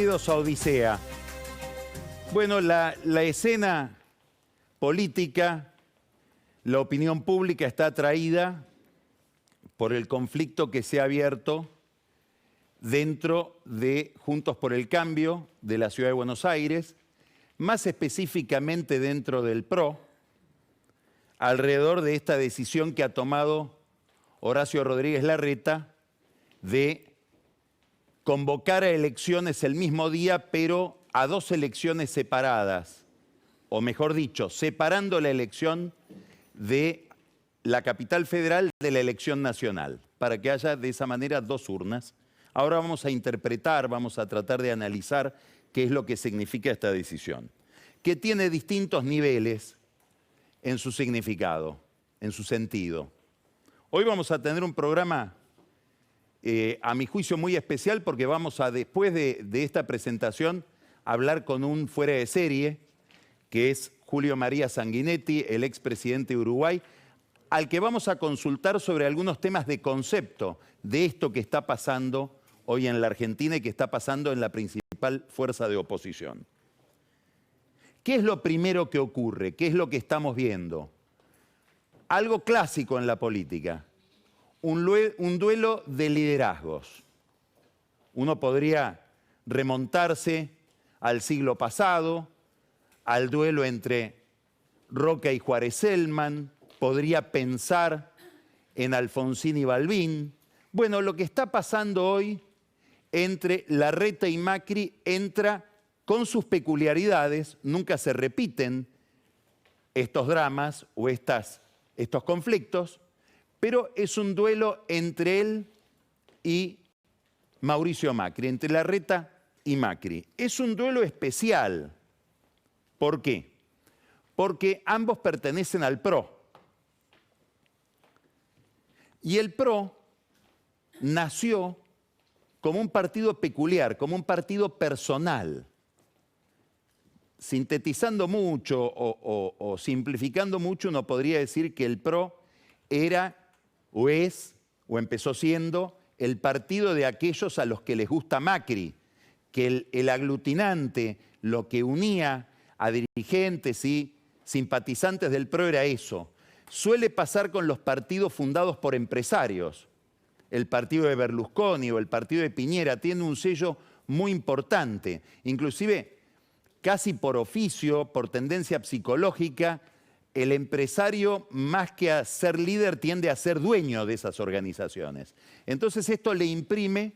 Bienvenidos a Odisea. Bueno, la escena política, la opinión pública está atraída por el conflicto que se ha abierto dentro de Juntos por el Cambio de la Ciudad de Buenos Aires, más específicamente dentro del PRO, alrededor de esta decisión que ha tomado Horacio Rodríguez Larreta de convocar a elecciones el mismo día, pero a dos elecciones separadas, o mejor dicho, separando la elección de la capital federal de la elección nacional, para que haya de esa manera dos urnas. Ahora vamos a interpretar, vamos a tratar de analizar qué es lo que significa esta decisión, que tiene distintos niveles en su significado, en su sentido. Hoy vamos a tener un programa, a mi juicio, muy especial, porque vamos a, después de esta presentación, hablar con un fuera de serie, que es Julio María Sanguinetti, el expresidente de Uruguay, al que vamos a consultar sobre algunos temas de concepto de esto que está pasando hoy en la Argentina y que está pasando en la principal fuerza de oposición. ¿Qué es lo primero que ocurre? ¿Qué es lo que estamos viendo? Algo clásico en la política, un duelo de liderazgos. Uno podría remontarse al siglo pasado, al duelo entre Roca y Juárez Celman, podría pensar en Alfonsín y Balbín. Bueno, lo que está pasando hoy entre Larreta y Macri entra con sus peculiaridades, nunca se repiten estos dramas o estos conflictos, pero es un duelo entre él y Mauricio Macri, entre Larreta y Macri. Es un duelo especial. ¿Por qué? Porque ambos pertenecen al PRO. Y el PRO nació como un partido peculiar, como un partido personal. Sintetizando mucho o simplificando mucho, uno podría decir que el PRO era o es o empezó siendo el partido de aquellos a los que les gusta Macri, que el aglutinante, lo que unía a dirigentes y simpatizantes del PRO era eso. Suele pasar con los partidos fundados por empresarios. El partido de Berlusconi o el partido de Piñera tiene un sello muy importante, inclusive casi por oficio, por tendencia psicológica, el empresario, más que a ser líder, tiende a ser dueño de esas organizaciones. Entonces esto le imprime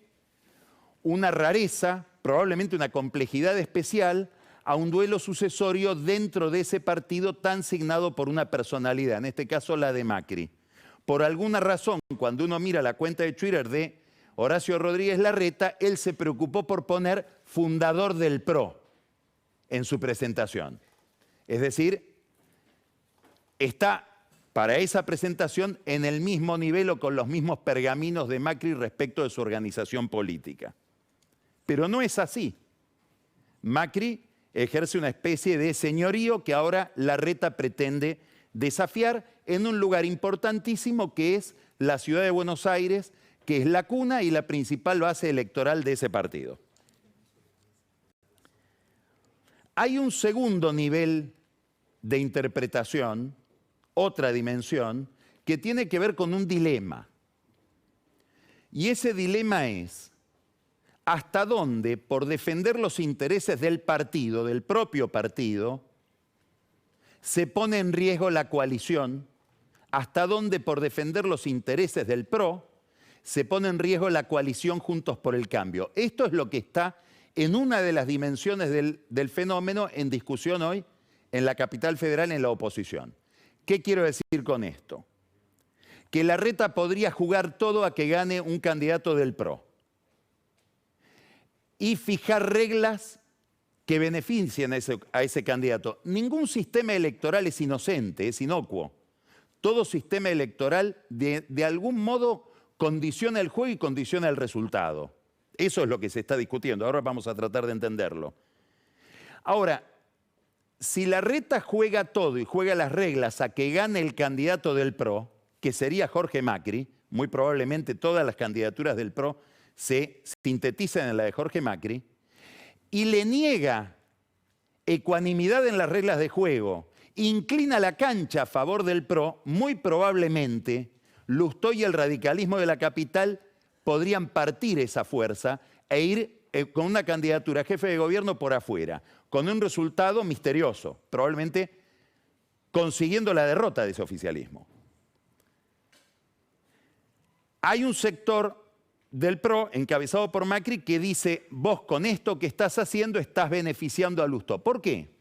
una rareza, probablemente una complejidad especial, a un duelo sucesorio dentro de ese partido tan signado por una personalidad, en este caso la de Macri. Por alguna razón, cuando uno mira la cuenta de Twitter de Horacio Rodríguez Larreta, él se preocupó por poner fundador del PRO en su presentación. Es decir, está para esa presentación en el mismo nivel o con los mismos pergaminos de Macri respecto de su organización política. Pero no es así. Macri ejerce una especie de señorío que ahora Larreta pretende desafiar en un lugar importantísimo que es la ciudad de Buenos Aires, que es la cuna y la principal base electoral de ese partido. Hay un segundo nivel de interpretación, otra dimensión, que tiene que ver con un dilema. Y ese dilema es: ¿hasta dónde, por defender los intereses del partido, del propio partido, se pone en riesgo la coalición? ¿Hasta dónde, por defender los intereses del PRO, se pone en riesgo la coalición Juntos por el Cambio? Esto es lo que está en una de las dimensiones del fenómeno en discusión hoy en la capital federal, en la oposición. ¿Qué quiero decir con esto? Que Larreta podría jugar todo a que gane un candidato del PRO y fijar reglas que beneficien a ese candidato. Ningún sistema electoral es inocente, es inocuo. Todo sistema electoral de algún modo condiciona el juego y condiciona el resultado. Eso es lo que se está discutiendo. Ahora vamos a tratar de entenderlo. Ahora, si Larreta juega todo y juega las reglas a que gane el candidato del PRO, que sería Jorge Macri, muy probablemente todas las candidaturas del PRO se sintetizan en la de Jorge Macri, y le niega ecuanimidad en las reglas de juego, inclina la cancha a favor del PRO, muy probablemente Lustó y el radicalismo de la capital podrían partir esa fuerza e ir con una candidatura a jefe de gobierno por afuera, con un resultado misterioso, probablemente consiguiendo la derrota de ese oficialismo. Hay un sector del PRO, encabezado por Macri, que dice, vos con esto que estás haciendo estás beneficiando a Lustó. ¿Por qué?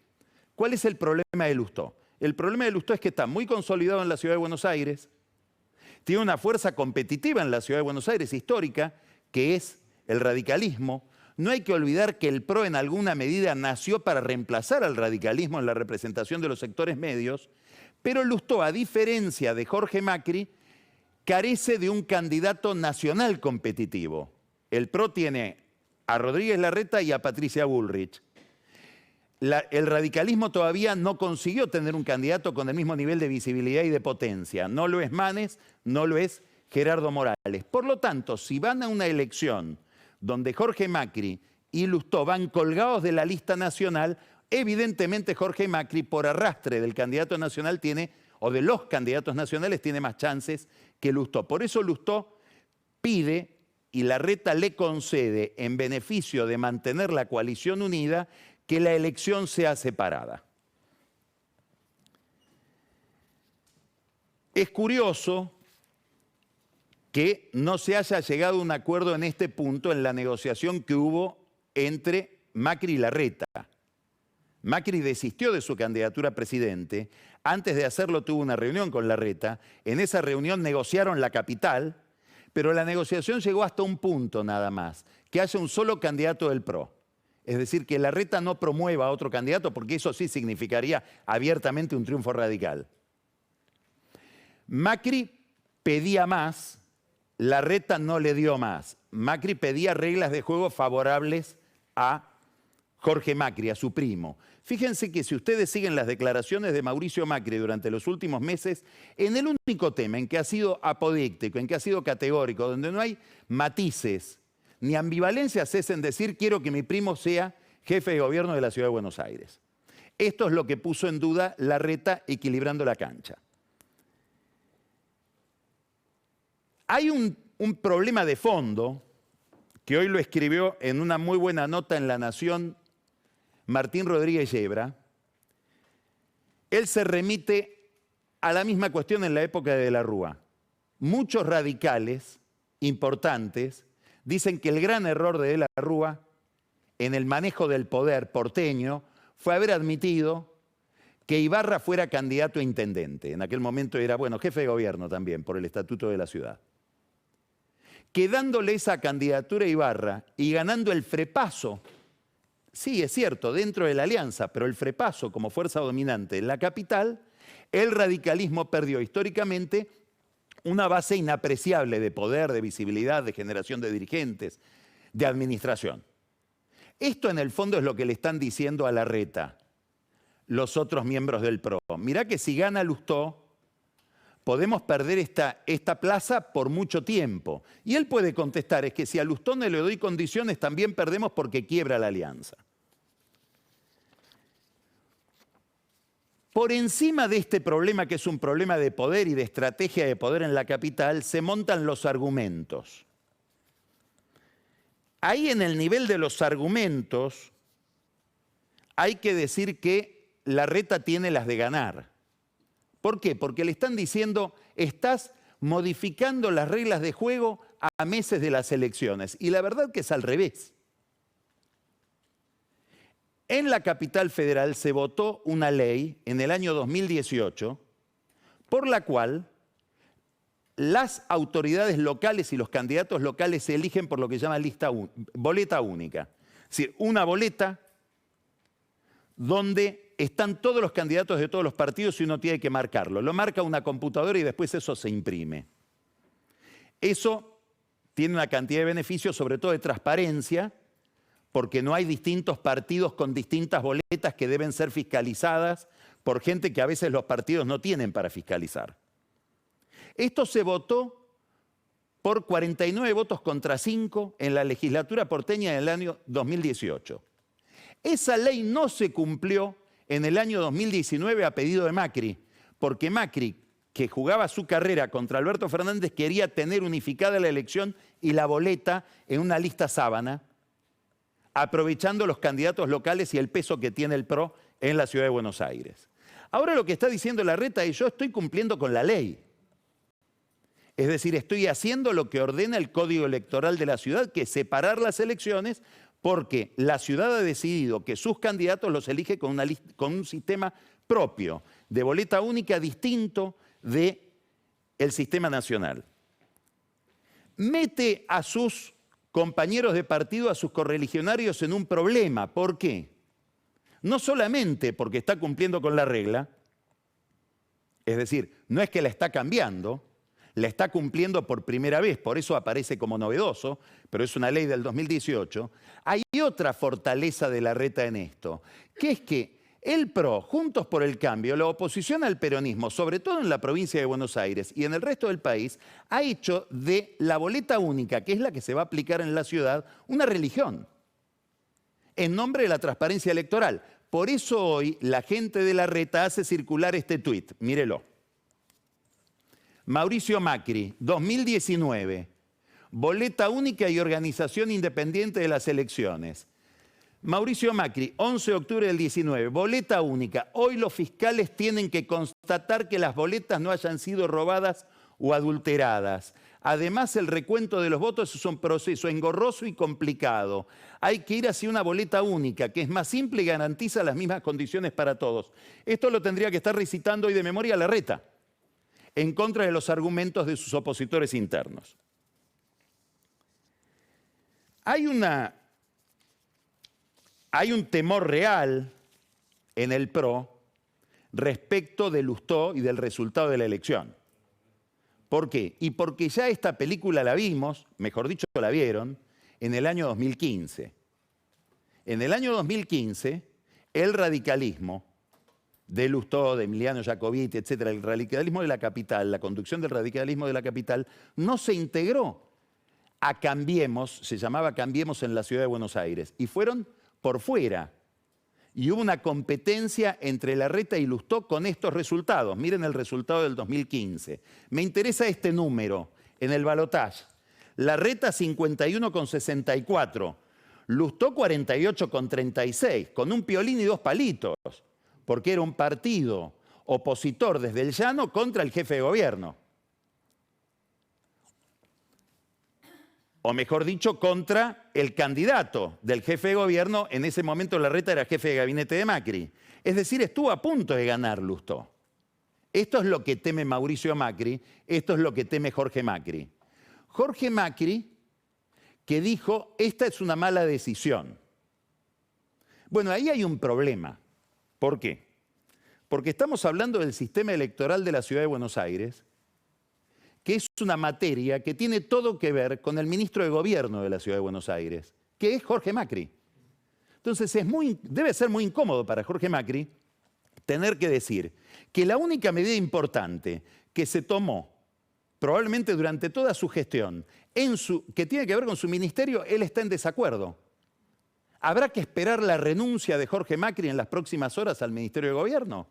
¿Cuál es el problema de Lustó? El problema de Lustó es que está muy consolidado en la ciudad de Buenos Aires, tiene una fuerza competitiva en la ciudad de Buenos Aires histórica, que es el radicalismo. No hay que olvidar que el PRO en alguna medida nació para reemplazar al radicalismo en la representación de los sectores medios, pero Lustó, a diferencia de Jorge Macri, carece de un candidato nacional competitivo. El PRO tiene a Rodríguez Larreta y a Patricia Bullrich. El radicalismo todavía no consiguió tener un candidato con el mismo nivel de visibilidad y de potencia. No lo es Manes, no lo es Gerardo Morales. Por lo tanto, si van a una elección donde Jorge Macri y Lustó van colgados de la lista nacional, evidentemente Jorge Macri, por arrastre del candidato nacional, o de los candidatos nacionales, tiene más chances que Lustó. Por eso Lustó pide, y Larreta le concede, en beneficio de mantener la coalición unida, que la elección sea separada. Es curioso que no se haya llegado a un acuerdo en este punto en la negociación que hubo entre Macri y Larreta. Macri desistió de su candidatura a presidente. Antes de hacerlo tuvo una reunión con Larreta. En esa reunión negociaron la capital, pero la negociación llegó hasta un punto nada más, que haya un solo candidato del PRO. Es decir, que Larreta no promueva a otro candidato, porque eso sí significaría abiertamente un triunfo radical. Macri pedía más, Larreta no le dio más. Macri pedía reglas de juego favorables a Jorge Macri, a su primo. Fíjense que si ustedes siguen las declaraciones de Mauricio Macri durante los últimos meses, en el único tema en que ha sido apodíctico, en que ha sido categórico, donde no hay matices ni ambivalencias, es en decir, quiero que mi primo sea jefe de gobierno de la Ciudad de Buenos Aires. Esto es lo que puso en duda Larreta equilibrando la cancha. Hay un problema de fondo, que hoy lo escribió en una muy buena nota en La Nación Martín Rodríguez Yebra. Él se remite a la misma cuestión en la época de la Rúa. Muchos radicales importantes dicen que el gran error de la Rúa en el manejo del poder porteño fue haber admitido que Ibarra fuera candidato a intendente. En aquel momento era, bueno, jefe de gobierno también, por el estatuto de la ciudad. Quedándole esa candidatura a Ibarra y ganando el frepaso, sí, es cierto, dentro de la alianza, pero el frepaso como fuerza dominante en la capital, el radicalismo perdió históricamente una base inapreciable de poder, de visibilidad, de generación de dirigentes, de administración. Esto en el fondo es lo que le están diciendo a Larreta los otros miembros del PRO. Mirá que si gana Lustó, podemos perder esta plaza por mucho tiempo. Y él puede contestar, es que si a Lustó no le doy condiciones, también perdemos porque quiebra la alianza. Por encima de este problema, que es un problema de poder y de estrategia de poder en la capital, se montan los argumentos. Ahí en el nivel de los argumentos hay que decir que Larreta tiene las de ganar. ¿Por qué? Porque le están diciendo, estás modificando las reglas de juego a meses de las elecciones. Y la verdad que es al revés. En la capital federal se votó una ley en el año 2018 por la cual las autoridades locales y los candidatos locales se eligen por lo que se llama boleta única. Es decir, una boleta donde están todos los candidatos de todos los partidos y uno tiene que marcarlo. Lo marca una computadora y después eso se imprime. Eso tiene una cantidad de beneficios, sobre todo de transparencia, porque no hay distintos partidos con distintas boletas que deben ser fiscalizadas por gente que a veces los partidos no tienen para fiscalizar. Esto se votó por 49 votos contra 5 en la legislatura porteña del año 2018. Esa ley no se cumplió en el año 2019 a pedido de Macri, porque Macri, que jugaba su carrera contra Alberto Fernández, quería tener unificada la elección y la boleta en una lista sábana, aprovechando los candidatos locales y el peso que tiene el PRO en la ciudad de Buenos Aires. Ahora lo que está diciendo Larreta es: yo estoy cumpliendo con la ley. Es decir, estoy haciendo lo que ordena el Código Electoral de la ciudad, que es separar las elecciones, porque la ciudad ha decidido que sus candidatos los elige con un sistema propio, de boleta única distinto del sistema nacional. Mete a sus compañeros de partido, a sus correligionarios, en un problema. ¿Por qué? No solamente porque está cumpliendo con la regla, es decir, no es que la está cambiando, la está cumpliendo por primera vez, por eso aparece como novedoso, pero es una ley del 2018. Hay otra fortaleza de Larreta en esto, que es que el PRO, Juntos por el Cambio, la oposición al peronismo, sobre todo en la provincia de Buenos Aires y en el resto del país, ha hecho de la boleta única, que es la que se va a aplicar en la ciudad, una religión, en nombre de la transparencia electoral. Por eso hoy la gente de Larreta hace circular este tuit, mírelo. Mauricio Macri, 2019, boleta única y organización independiente de las elecciones. Mauricio Macri, 11 de octubre del 19, boleta única. Hoy los fiscales tienen que constatar que las boletas no hayan sido robadas o adulteradas. Además, el recuento de los votos es un proceso engorroso y complicado. Hay que ir hacia una boleta única, que es más simple y garantiza las mismas condiciones para todos. Esto lo tendría que estar recitando hoy de memoria Larreta, en contra de los argumentos de sus opositores internos. Hay un temor real en el PRO respecto de Lustó y del resultado de la elección. ¿Por qué? Y porque ya esta película la vimos, mejor dicho, la vieron, en el año 2015. En el año 2015, el radicalismo de Lustó, de Emiliano Jacobiti, etcétera, el radicalismo de la capital, la conducción del radicalismo de la capital, no se integró a Cambiemos, se llamaba Cambiemos en la ciudad de Buenos Aires, y fueron por fuera. Y hubo una competencia entre Larreta y Lustó con estos resultados. Miren el resultado del 2015. Me interesa este número en el balotaje. Larreta 51,64, Lustó 48,36, con un piolín y dos palitos, porque era un partido opositor desde el llano contra el jefe de gobierno. O mejor dicho, contra el candidato del jefe de gobierno. En ese momento Larreta era jefe de gabinete de Macri. Es decir, estuvo a punto de ganar Lustó. Esto es lo que teme Mauricio Macri, esto es lo que teme Jorge Macri. Jorge Macri, que dijo: esta es una mala decisión. Bueno, ahí hay un problema. ¿Por qué? Porque estamos hablando del sistema electoral de la ciudad de Buenos Aires, que es una materia que tiene todo que ver con el ministro de Gobierno de la Ciudad de Buenos Aires, que es Jorge Macri. Entonces debe ser muy incómodo para Jorge Macri tener que decir que la única medida importante que se tomó, probablemente durante toda su gestión, que tiene que ver con su ministerio, él está en desacuerdo. ¿Habrá que esperar la renuncia de Jorge Macri en las próximas horas al Ministerio de Gobierno?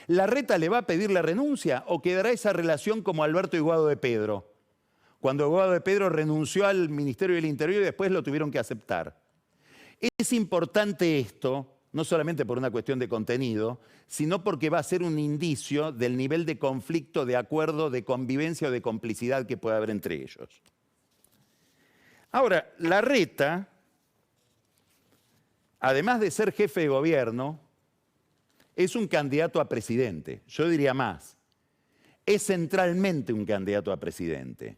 ¿Larreta le va a pedir la renuncia o quedará esa relación como Alberto y Guado de Pedro? Cuando Guado de Pedro renunció al Ministerio del Interior y después lo tuvieron que aceptar. Es importante esto, no solamente por una cuestión de contenido, sino porque va a ser un indicio del nivel de conflicto, de acuerdo, de convivencia o de complicidad que puede haber entre ellos. Ahora, Larreta, además de ser jefe de gobierno, es un candidato a presidente. Yo diría más, es centralmente un candidato a presidente.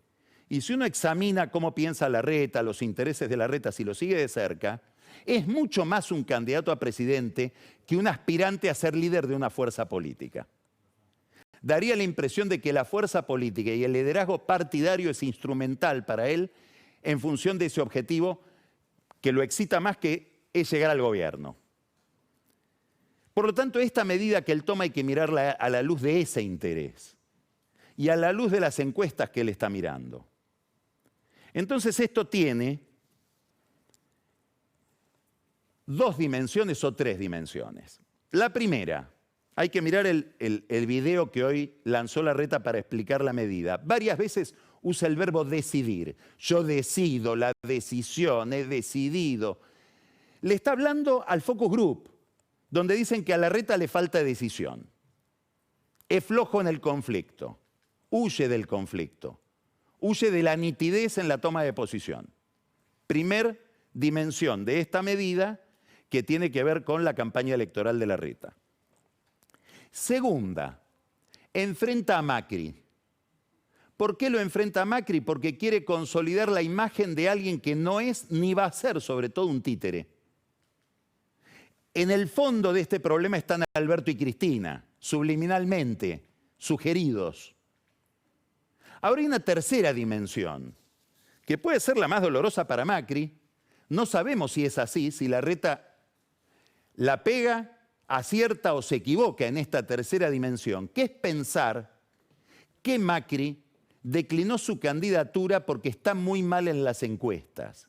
Y si uno examina cómo piensa Larreta, los intereses de Larreta, si lo sigue de cerca, es mucho más un candidato a presidente que un aspirante a ser líder de una fuerza política. Daría la impresión de que la fuerza política y el liderazgo partidario es instrumental para él en función de ese objetivo que lo excita más, que es llegar al gobierno. Por lo tanto, esta medida que él toma hay que mirarla a la luz de ese interés y a la luz de las encuestas que él está mirando. Entonces esto tiene dos dimensiones o tres dimensiones. La primera, hay que mirar el video que hoy lanzó Larreta para explicar la medida. Varias veces usa el verbo decidir. Yo decido, la decisión, he decidido. Le está hablando al focus group, donde dicen que a Larreta le falta decisión. Es flojo en el conflicto, huye del conflicto, huye de la nitidez en la toma de posición. Primer dimensión de esta medida que tiene que ver con la campaña electoral de Larreta. Segunda, enfrenta a Macri. ¿Por qué lo enfrenta a Macri? Porque quiere consolidar la imagen de alguien que no es ni va a ser, sobre todo, un títere. En el fondo de este problema están Alberto y Cristina, subliminalmente, sugeridos. Ahora hay una tercera dimensión, que puede ser la más dolorosa para Macri. No sabemos si es así, si Larreta la pega, acierta o se equivoca en esta tercera dimensión, que es pensar que Macri declinó su candidatura porque está muy mal en las encuestas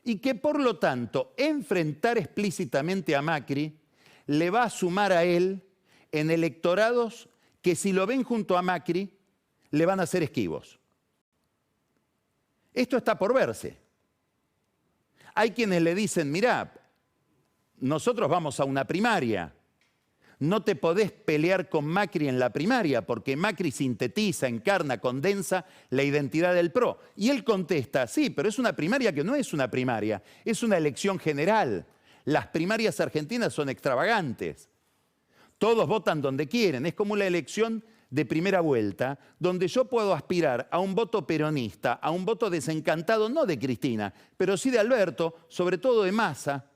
y que por lo tanto enfrentar explícitamente a Macri le va a sumar a él en electorados que si lo ven junto a Macri le van a hacer esquivos. Esto está por verse. Hay quienes le dicen, mirá, nosotros vamos a una primaria, no te podés pelear con Macri en la primaria porque Macri sintetiza, encarna, condensa la identidad del PRO. Y él contesta, sí, pero es una primaria que no es una primaria, es una elección general. Las primarias argentinas son extravagantes. Todos votan donde quieren, es como la elección de primera vuelta, donde yo puedo aspirar a un voto peronista, a un voto desencantado, no de Cristina, pero sí de Alberto, sobre todo de Massa,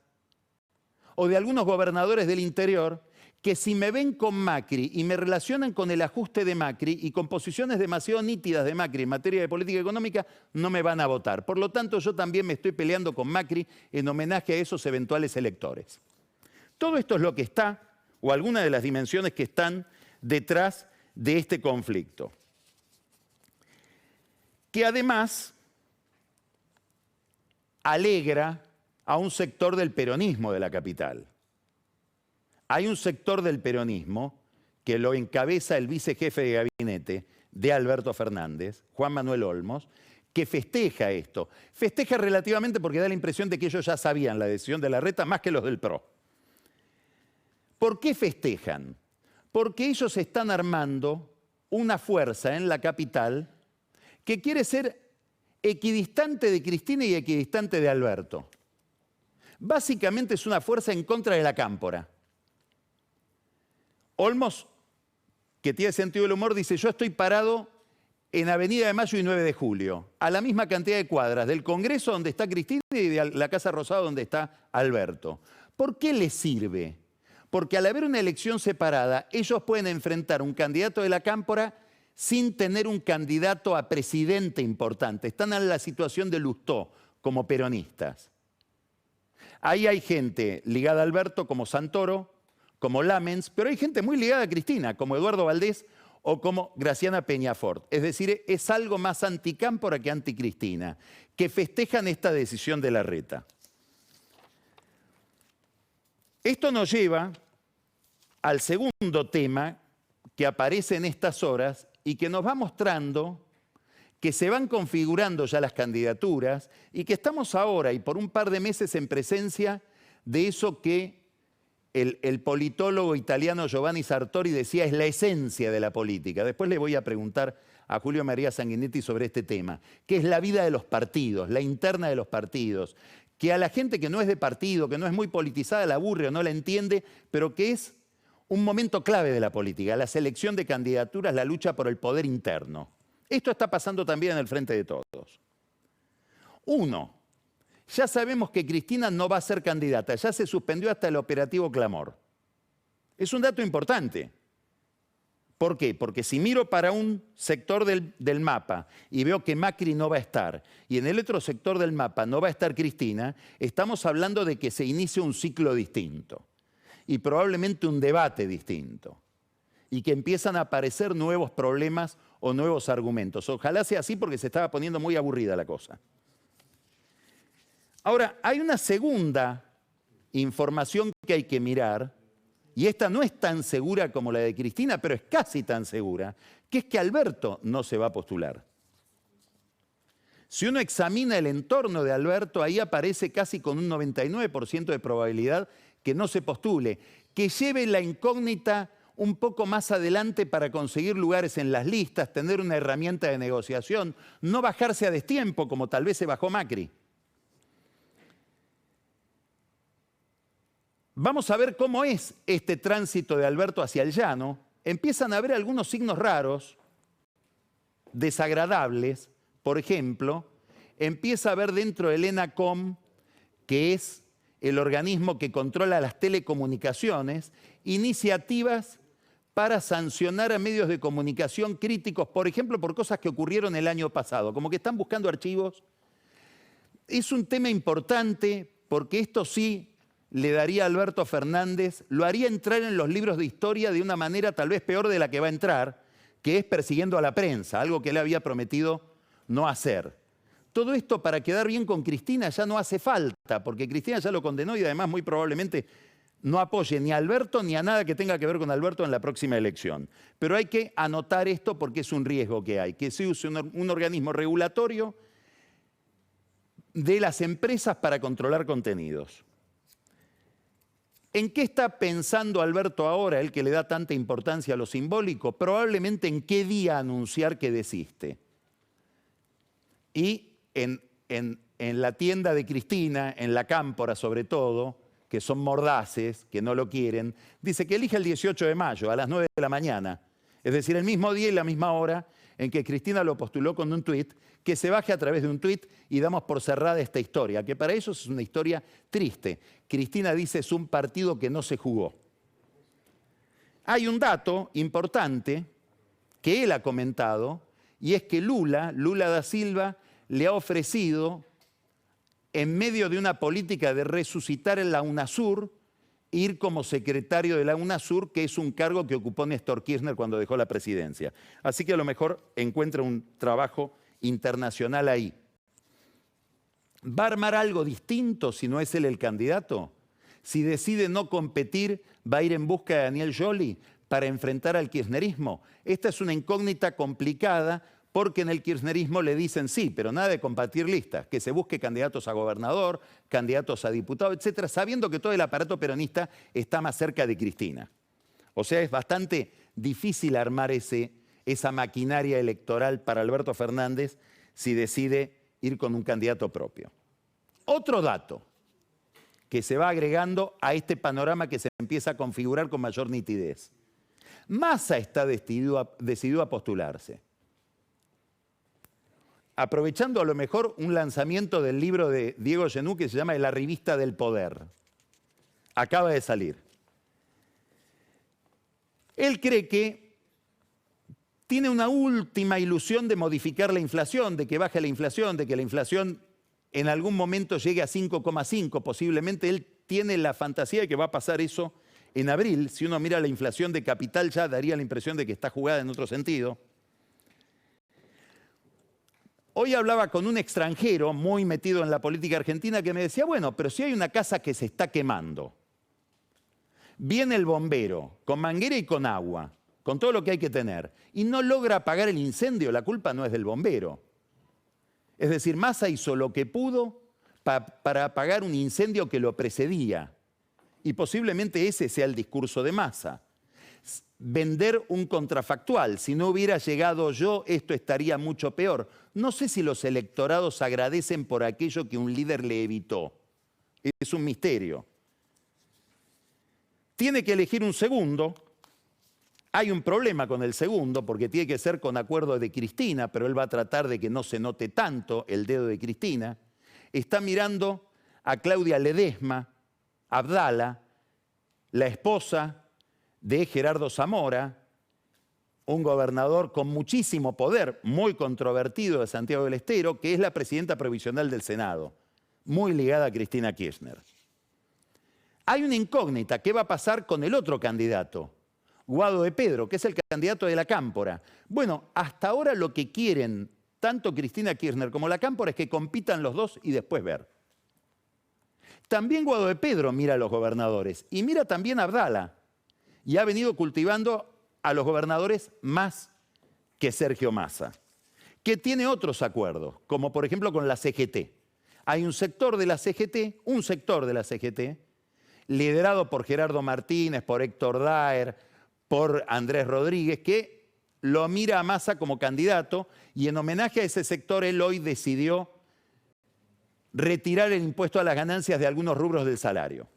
o de algunos gobernadores del interior, que si me ven con Macri y me relacionan con el ajuste de Macri y con posiciones demasiado nítidas de Macri en materia de política económica, no me van a votar. Por lo tanto, yo también me estoy peleando con Macri en homenaje a esos eventuales electores. Todo esto es lo que está, o alguna de las dimensiones que están detrás de este conflicto. Que además alegra a un sector del peronismo de la capital. Hay un sector del peronismo que lo encabeza el vicejefe de gabinete de Alberto Fernández, Juan Manuel Olmos, que festeja esto. Festeja relativamente porque da la impresión de que ellos ya sabían la decisión de Larreta más que los del PRO. ¿Por qué festejan? Porque ellos están armando una fuerza en la capital que quiere ser equidistante de Cristina y equidistante de Alberto. Básicamente es una fuerza en contra de la cámpora. Olmos, que tiene sentido del humor, dice, yo estoy parado en Avenida de Mayo y 9 de Julio, a la misma cantidad de cuadras del Congreso donde está Cristina y de la Casa Rosada donde está Alberto. ¿Por qué les sirve? Porque al haber una elección separada, ellos pueden enfrentar un candidato de la cámpora sin tener un candidato a presidente importante. Están en la situación de Lustó como peronistas. Ahí hay gente ligada a Alberto como Santoro, como Lamens, pero hay gente muy ligada a Cristina, como Eduardo Valdés o como Graciana Peñafort. Es decir, es algo más anticámpora que anticristina, que festejan esta decisión de Larreta. Esto nos lleva al segundo tema que aparece en estas horas y que nos va mostrando que se van configurando ya las candidaturas y que estamos ahora y por un par de meses en presencia de eso que el politólogo italiano Giovanni Sartori decía es la esencia de la política. Después le voy a preguntar a Julio María Sanguinetti sobre este tema, que es la vida de los partidos, la interna de los partidos, que a la gente que no es de partido, que no es muy politizada, la aburre o no la entiende, pero que es un momento clave de la política, la selección de candidaturas, la lucha por el poder interno. Esto está pasando también en el frente de todos. Uno, ya sabemos que Cristina no va a ser candidata, ya se suspendió hasta el operativo Clamor. Es un dato importante. ¿Por qué? Porque si miro para un sector del mapa y veo que Macri no va a estar, y en el otro sector del mapa no va a estar Cristina, estamos hablando de que se inicia un ciclo distinto y probablemente un debate distinto, y que empiezan a aparecer nuevos problemas o nuevos argumentos. Ojalá sea así porque se estaba poniendo muy aburrida la cosa. Ahora, hay una segunda información que hay que mirar, y esta no es tan segura como la de Cristina, pero es casi tan segura, que es que Alberto no se va a postular. Si uno examina el entorno de Alberto, ahí aparece casi con un 99% de probabilidad que no se postule, que lleve la incógnita un poco más adelante para conseguir lugares en las listas, tener una herramienta de negociación, no bajarse a destiempo como tal vez se bajó Macri. Vamos a ver cómo es este tránsito de Alberto hacia el llano. Empiezan a haber algunos signos raros, desagradables. Por ejemplo, empieza a haber dentro del ENACOM, que es el organismo que controla las telecomunicaciones, iniciativas para sancionar a medios de comunicación críticos, por ejemplo, por cosas que ocurrieron el año pasado, como que están buscando archivos. Es un tema importante porque esto sí le daría a Alberto Fernández, lo haría entrar en los libros de historia de una manera tal vez peor de la que va a entrar, que es persiguiendo a la prensa, algo que él había prometido no hacer. Todo esto para quedar bien con Cristina ya no hace falta, porque Cristina ya lo condenó y además muy probablemente no apoye ni a Alberto ni a nada que tenga que ver con Alberto en la próxima elección. Pero hay que anotar esto porque es un riesgo que hay, que se use un organismo regulatorio de las empresas para controlar contenidos. ¿En qué está pensando Alberto ahora, él que le da tanta importancia a lo simbólico? Probablemente en qué día anunciar que desiste. Y en la tienda de Cristina, en la Cámpora sobre todo, que son mordaces, que no lo quieren, dice que elija el 18 de mayo a las 9 de la mañana. Es decir, el mismo día y la misma hora en que Cristina lo postuló con un tuit, que se baje a través de un tuit y damos por cerrada esta historia, que para ellos es una historia triste. Cristina dice es un partido que no se jugó. Hay un dato importante que él ha comentado, y es que Lula da Silva, le ha ofrecido, en medio de una política de resucitar en la UNASUR, ir como secretario de la UNASUR, que es un cargo que ocupó Néstor Kirchner cuando dejó la presidencia. Así que a lo mejor encuentra un trabajo internacional ahí. ¿Va a armar algo distinto si no es él el candidato? Si decide no competir, ¿va a ir en busca de Daniel Scioli para enfrentar al kirchnerismo? Esta es una incógnita complicada porque en el kirchnerismo le dicen sí, pero nada de compartir listas, que se busque candidatos a gobernador, candidatos a diputado, etcétera, sabiendo que todo el aparato peronista está más cerca de Cristina. O sea, es bastante difícil armar esa maquinaria electoral para Alberto Fernández si decide ir con un candidato propio. Otro dato que se va agregando a este panorama que se empieza a configurar con mayor nitidez. Massa está decidido a postularse. Aprovechando a lo mejor un lanzamiento del libro de Diego Genú que se llama La Revista del Poder. Acaba de salir. Él cree que tiene una última ilusión de modificar la inflación, de que baje la inflación, de que la inflación en algún momento llegue a 5,5. Posiblemente él tiene la fantasía de que va a pasar eso en abril. Si uno mira la inflación de capital ya daría la impresión de que está jugada en otro sentido. Hoy hablaba con un extranjero muy metido en la política argentina que me decía, bueno, pero si hay una casa que se está quemando, viene el bombero con manguera y con agua, con todo lo que hay que tener, y no logra apagar el incendio, la culpa no es del bombero. Es decir, Massa hizo lo que pudo para apagar un incendio que lo precedía. Y posiblemente ese sea el discurso de Massa. Vender un contrafactual. Si no hubiera llegado yo, esto estaría mucho peor. No sé si los electorados agradecen por aquello que un líder le evitó. Es un misterio. Tiene que elegir un segundo. Hay un problema con el segundo, porque tiene que ser con acuerdo de Cristina, pero él va a tratar de que no se note tanto el dedo de Cristina. Está mirando a Claudia Ledesma, Abdala, la esposa de Gerardo Zamora, un gobernador con muchísimo poder, muy controvertido de Santiago del Estero, que es la presidenta provisional del Senado, muy ligada a Cristina Kirchner. Hay una incógnita, ¿qué va a pasar con el otro candidato? Guado de Pedro, que es el candidato de la Cámpora. Bueno, hasta ahora lo que quieren tanto Cristina Kirchner como la Cámpora es que compitan los dos y después ver. También Guado de Pedro mira a los gobernadores y mira también a Abdala. Y ha venido cultivando a los gobernadores más que Sergio Massa, que tiene otros acuerdos, como por ejemplo con la CGT. Hay un sector de la CGT, liderado por Gerardo Martínez, por Héctor Daer, por Andrés Rodríguez, que lo mira a Massa como candidato, y en homenaje a ese sector él hoy decidió retirar el impuesto a las ganancias de algunos rubros del salario.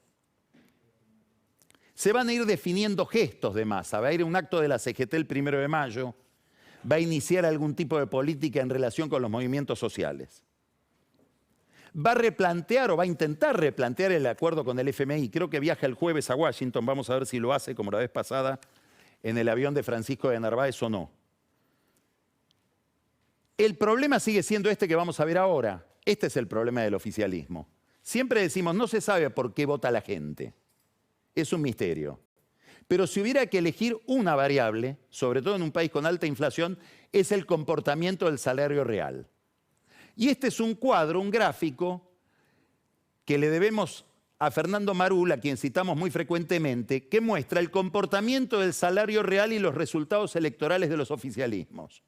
Se van a ir definiendo gestos de Massa. Va a ir a un acto de la CGT el 1 de mayo, va a iniciar algún tipo de política en relación con los movimientos sociales. Va a replantear o va a intentar replantear el acuerdo con el FMI. Creo que viaja el jueves a Washington. Vamos a ver si lo hace como la vez pasada en el avión de Francisco de Narváez o no. El problema sigue siendo este que vamos a ver ahora. Este es el problema del oficialismo. Siempre decimos, no se sabe por qué vota la gente. Es un misterio. Pero si hubiera que elegir una variable, sobre todo en un país con alta inflación, es el comportamiento del salario real. Y este es un cuadro, un gráfico, que le debemos a Fernando Marul, a quien citamos muy frecuentemente, que muestra el comportamiento del salario real y los resultados electorales de los oficialismos.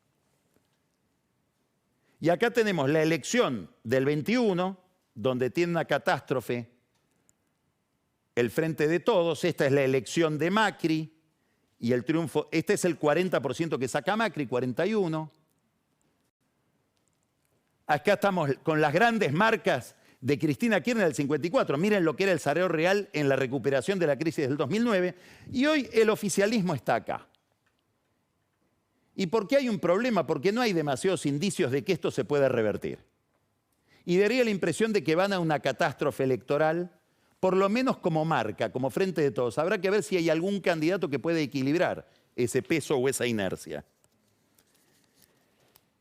Y acá tenemos la elección del 21, donde tiene una catástrofe el Frente de Todos. Esta es la elección de Macri y el triunfo. Este es el 40% que saca Macri, 41%. Acá estamos con las grandes marcas de Cristina Kirchner del 54. Miren lo que era el salario real en la recuperación de la crisis del 2009. Y hoy el oficialismo está acá. ¿Y por qué hay un problema? Porque no hay demasiados indicios de que esto se pueda revertir. Y daría la impresión de que van a una catástrofe electoral, por lo menos como marca, como Frente de Todos. Habrá que ver si hay algún candidato que pueda equilibrar ese peso o esa inercia.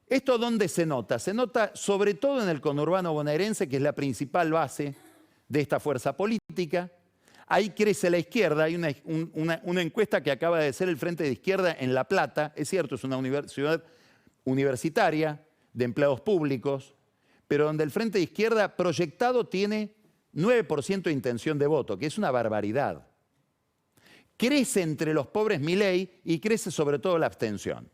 ¿Esto dónde se nota? Se nota sobre todo en el conurbano bonaerense, que es la principal base de esta fuerza política. Ahí crece la izquierda. Hay una encuesta que acaba de hacer el Frente de Izquierda en La Plata. Es cierto, es una ciudad universitaria de empleados públicos, pero donde el Frente de Izquierda proyectado tiene 9% de intención de voto, que es una barbaridad. Crece entre los pobres Milei y crece sobre todo la abstención.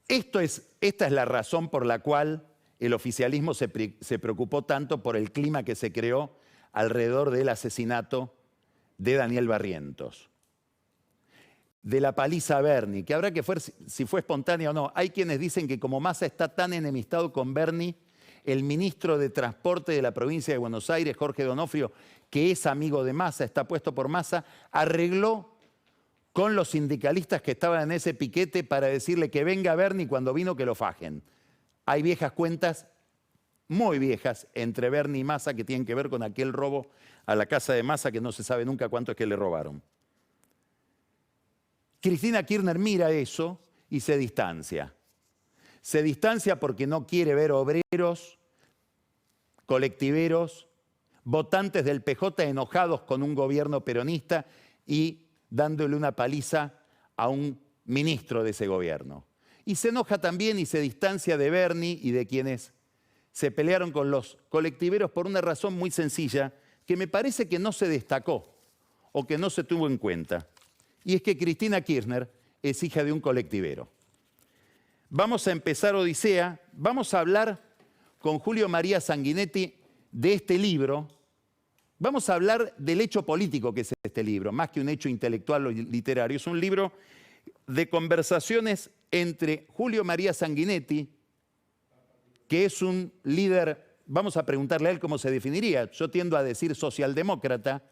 Esta es la razón por la cual el oficialismo se preocupó tanto por el clima que se creó alrededor del asesinato de Daniel Barrientos. De la paliza a Bernie, que habrá que ver si fue espontánea o no. Hay quienes dicen que como Massa está tan enemistado con Bernie, el ministro de Transporte de la provincia de Buenos Aires, Jorge Donofrio, que es amigo de Massa, está puesto por Massa, arregló con los sindicalistas que estaban en ese piquete para decirle que venga Bernie, cuando vino que lo fajen. Hay viejas cuentas, muy viejas, entre Bernie y Massa que tienen que ver con aquel robo a la casa de Massa que no se sabe nunca cuánto es que le robaron. Cristina Kirchner mira eso y se distancia. Se distancia porque no quiere ver obreros, colectiveros, votantes del PJ enojados con un gobierno peronista y dándole una paliza a un ministro de ese gobierno. Y se enoja también y se distancia de Bernie y de quienes se pelearon con los colectiveros por una razón muy sencilla, que me parece que no se destacó o que no se tuvo en cuenta. Y es que Cristina Kirchner es hija de un colectivero. Vamos a empezar Odisea, vamos a hablar con Julio María Sanguinetti de este libro. Vamos a hablar del hecho político que es este libro, más que un hecho intelectual o literario. Es un libro de conversaciones entre Julio María Sanguinetti, que es un líder, vamos a preguntarle a él cómo se definiría, yo tiendo a decir socialdemócrata,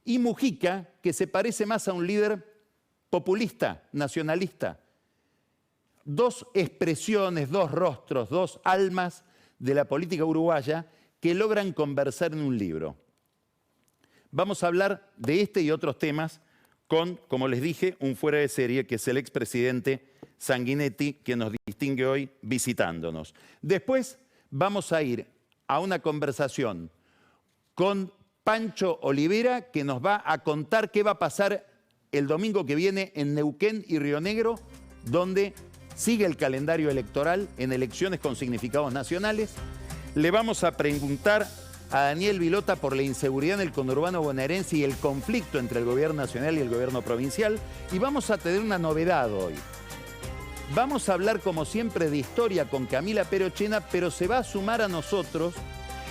y Mujica, que se parece más a un líder populista, nacionalista. Dos expresiones, dos rostros, dos almas de la política uruguaya que logran conversar en un libro. Vamos a hablar de este y otros temas con, como les dije, un fuera de serie, que es el expresidente Sanguinetti, que nos distingue hoy visitándonos. Después vamos a ir a una conversación con Pancho Olivera, que nos va a contar qué va a pasar el domingo que viene en Neuquén y Río Negro, donde sigue el calendario electoral en elecciones con significados nacionales. Le vamos a preguntar a Daniel Vilota por la inseguridad en el conurbano bonaerense y el conflicto entre el gobierno nacional y el gobierno provincial. Y vamos a tener una novedad hoy. Vamos a hablar, como siempre, de historia con Camila Perochena, pero se va a sumar a nosotros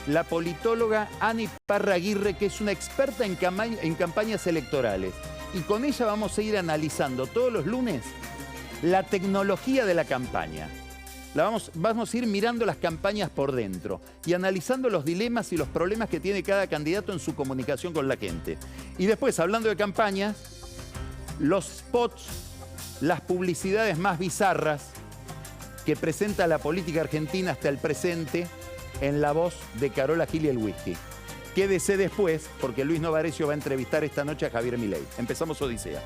la politóloga Ani Parraguirre, que es una experta en campañas electorales. Y con ella vamos a ir analizando todos los lunes la tecnología de la campaña. Vamos a ir mirando las campañas por dentro y analizando los dilemas y los problemas que tiene cada candidato en su comunicación con la gente. Y después, hablando de campañas, los spots, las publicidades más bizarras que presenta la política argentina hasta el presente en la voz de Carola Gil y el Whisky. Quédese después, porque Luis Novarecio va a entrevistar esta noche a Javier Milei. Empezamos Odisea.